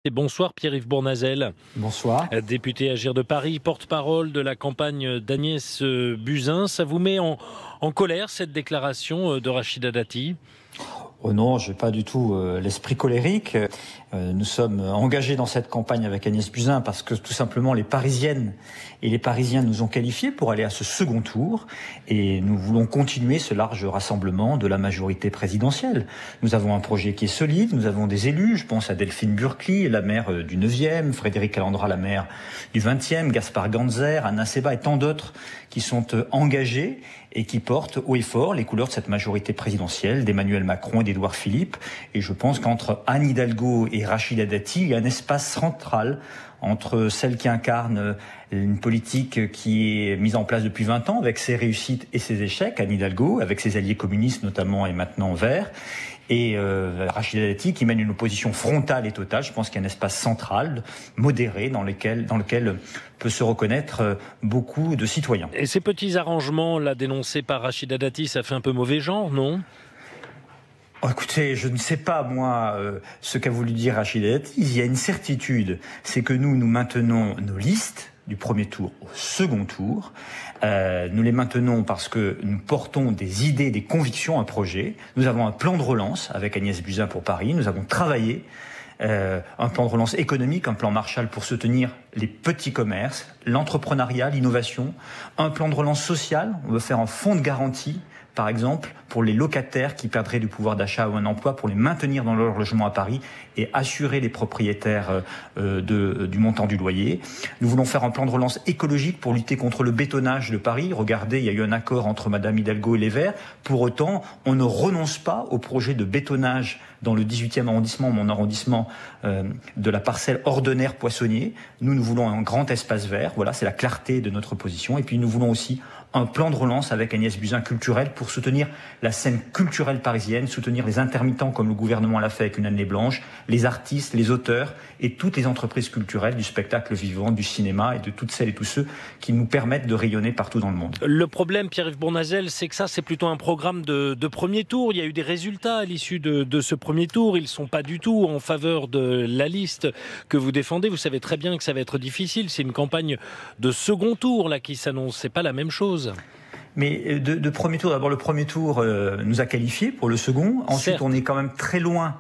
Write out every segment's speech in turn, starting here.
Et bonsoir Pierre-Yves Bournazel. Bonsoir. Député Agir de Paris, porte-parole de la campagne d'Agnès Buzyn. Ça vous met en colère cette déclaration de Rachida Dati ? Oh non, je n'ai pas du tout l'esprit colérique. Nous sommes engagés dans cette campagne avec Agnès Buzyn parce que tout simplement les Parisiennes et les Parisiens nous ont qualifiés pour aller à ce second tour et nous voulons continuer ce large rassemblement de la majorité présidentielle. Nous avons un projet qui est solide, nous avons des élus, je pense à Delphine Burkli, la maire du 9e, Frédéric Calandra, la maire du 20e, Gaspard Ganzer, Anna Seba et tant d'autres qui sont engagés et qui portent haut et fort les couleurs de cette majorité présidentielle d'Emmanuel Macron et d'Édouard Philippe. Et je pense qu'entre Anne Hidalgo et Rachida Dati, il y a un espace central entre celle qui incarne une politique qui est mise en place depuis 20 ans avec ses réussites et ses échecs, Anne Hidalgo, avec ses alliés communistes notamment et maintenant Verts, et Rachida Dati qui mène une opposition frontale et totale. Je pense qu'il y a un espace central, modéré, dans lequel peut se reconnaître beaucoup de citoyens. Et ces petits arrangements là dénoncés par Rachida Dati, ça fait un peu mauvais genre, non ? Oh, écoutez, je ne sais pas, moi, ce qu'a voulu dire Rachida Dati. Il y a une certitude, c'est que nous maintenons nos listes du premier tour au second tour. Nous les maintenons parce que nous portons des idées, des convictions, un projet. Nous avons un plan de relance avec Agnès Buzyn pour Paris. Nous avons travaillé un plan de relance économique, un plan Marshall pour soutenir les petits commerces, l'entrepreneuriat, l'innovation, un plan de relance sociale. On veut faire un fonds de garantie, par exemple, pour les locataires qui perdraient du pouvoir d'achat ou un emploi, pour les maintenir dans leur logement à Paris et assurer les propriétaires du montant du loyer. Nous voulons faire un plan de relance écologique pour lutter contre le bétonnage de Paris. Regardez, il y a eu un accord entre Madame Hidalgo et les Verts. Pour autant, on ne renonce pas au projet de bétonnage dans le 18e arrondissement, mon arrondissement, de la parcelle ordonnaire Poissonnier. Nous voulons un grand espace vert. Voilà, c'est la clarté de notre position. Et puis nous voulons aussi un plan de relance avec Agnès Buzyn culturel pour soutenir la scène culturelle parisienne, soutenir les intermittents comme le gouvernement l'a fait avec une année blanche, les artistes, les auteurs et toutes les entreprises culturelles du spectacle vivant, du cinéma et de toutes celles et tous ceux qui nous permettent de rayonner partout dans le monde. Le problème, Pierre-Yves Bournazel, c'est que ça, c'est plutôt un programme de premier tour. Il y a eu des résultats à l'issue de ce premier tour. Ils ne sont pas du tout en faveur de la liste que vous défendez. Vous savez très bien que ça va être difficile. C'est une campagne de second tour là qui s'annonce. C'est pas la même chose. Mais de premier tour, d'abord le premier tour nous a qualifiés pour le second. Ensuite, certes, on est quand même très loin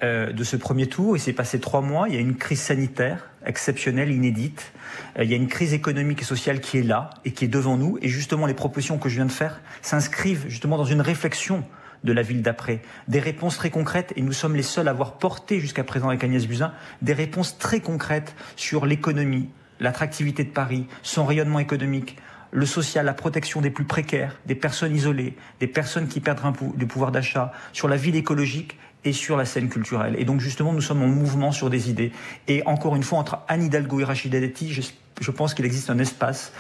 de ce premier tour. Il s'est passé 3 mois. Il y a une crise sanitaire exceptionnelle, inédite. Il y a une crise économique et sociale qui est là et qui est devant nous. Et justement, les propositions que je viens de faire s'inscrivent justement dans une réflexion de la ville d'après. Des réponses très concrètes, et nous sommes les seuls à avoir porté jusqu'à présent avec Agnès Buzyn des réponses très concrètes sur l'économie, l'attractivité de Paris, son rayonnement économique, le social, la protection des plus précaires, des personnes isolées, des personnes qui perdent du pouvoir d'achat, sur la ville écologique et sur la scène culturelle. Et donc justement, nous sommes en mouvement sur des idées. Et encore une fois, entre Anne Hidalgo et Rachida Dati, je pense qu'il existe un espace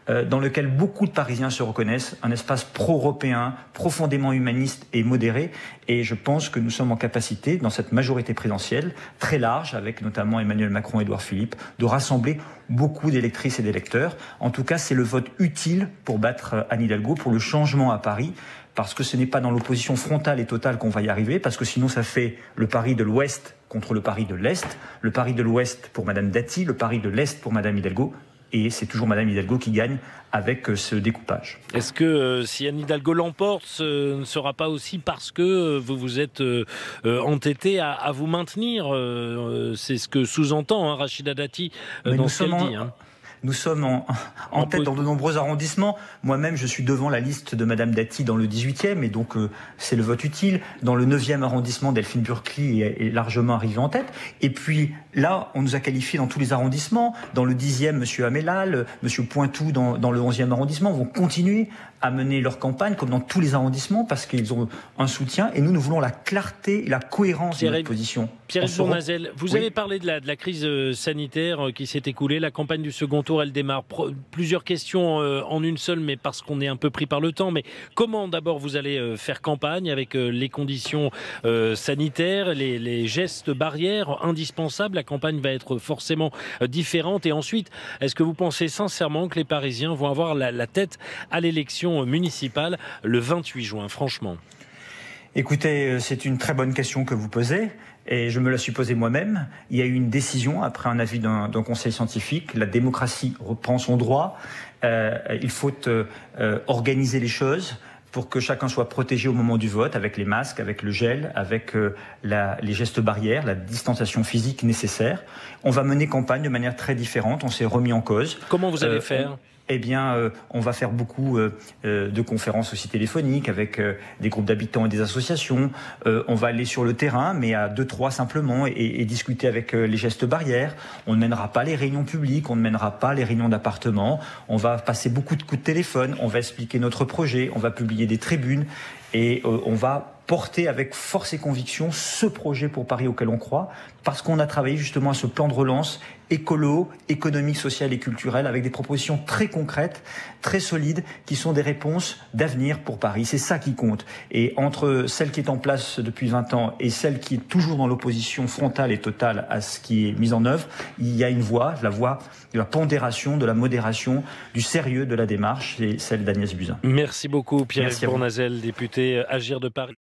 dans lequel beaucoup de Parisiens se reconnaissent, un espace pro-européen, profondément humaniste et modéré. Et je pense que nous sommes en capacité, dans cette majorité présidentielle, très large, avec notamment Emmanuel Macron et Édouard Philippe, de rassembler beaucoup d'électrices et d'électeurs. En tout cas, c'est le vote utile pour battre Anne Hidalgo, pour le changement à Paris, parce que ce n'est pas dans l'opposition frontale et totale qu'on va y arriver, parce que sinon ça fait le Paris de l'Ouest contre le Paris de l'Est, le Paris de l'Ouest pour Madame Dati, le Paris de l'Est pour Madame Hidalgo. Et c'est toujours Madame Hidalgo qui gagne avec ce découpage. Est-ce que si Anne Hidalgo l'emporte, ce ne sera pas aussi parce que vous vous êtes entêté à vous maintenir c'est ce que sous-entend Rachida Dati dans ce qu'elle dit. Nous sommes en tête dans de nombreux arrondissements. Moi-même, je suis devant la liste de Madame Dati dans le 18e, et donc c'est le vote utile. Dans le 9e arrondissement, Delphine Burkli est largement arrivée en tête. Et puis là, on nous a qualifiés dans tous les arrondissements. Dans le 10e, Monsieur Amellal, Monsieur Pointou dans le 11e arrondissement vont continuer à mener leur campagne comme dans tous les arrondissements parce qu'ils ont un soutien. Et nous voulons la clarté et la cohérence de notre position. Pierre-Yves Bournazel, vous avez parlé de la crise sanitaire qui s'est écoulée. La campagne du second tour, elle démarre. Plusieurs questions en une seule, mais parce qu'on est un peu pris par le temps. Mais comment d'abord vous allez faire campagne avec les conditions sanitaires, les gestes barrières indispensables? La campagne va être forcément différente. Et ensuite, est-ce que vous pensez sincèrement que les Parisiens vont avoir la tête à l'élection municipale le 28 juin, franchement? Écoutez, c'est une très bonne question que vous posez. Et je me la suis posée moi-même. Il y a eu une décision après un avis d'un conseil scientifique. La démocratie reprend son droit. Il faut organiser les choses pour que chacun soit protégé au moment du vote, avec les masques, avec le gel, avec les gestes barrières, la distanciation physique nécessaire. On va mener campagne de manière très différente. On s'est remis en cause. Comment vous allez faire ? Eh bien, on va faire beaucoup de conférences aussi téléphoniques avec des groupes d'habitants et des associations. On va aller sur le terrain, mais à 2-3 simplement, et discuter avec les gestes barrières. On ne mènera pas les réunions publiques, on ne mènera pas les réunions d'appartements. On va passer beaucoup de coups de téléphone, on va expliquer notre projet, on va publier des tribunes et on va porter avec force et conviction ce projet pour Paris auquel on croit, parce qu'on a travaillé justement à ce plan de relance écolo, économique, social et culturel, avec des propositions très concrètes, très solides, qui sont des réponses d'avenir pour Paris. C'est ça qui compte. Et entre celle qui est en place depuis 20 ans et celle qui est toujours dans l'opposition frontale et totale à ce qui est mis en œuvre, il y a une voie, la voie de la pondération, de la modération, du sérieux de la démarche, c'est celle d'Agnès Buzyn. Merci beaucoup Pierre-Yves Bournazel, député Agir de Paris.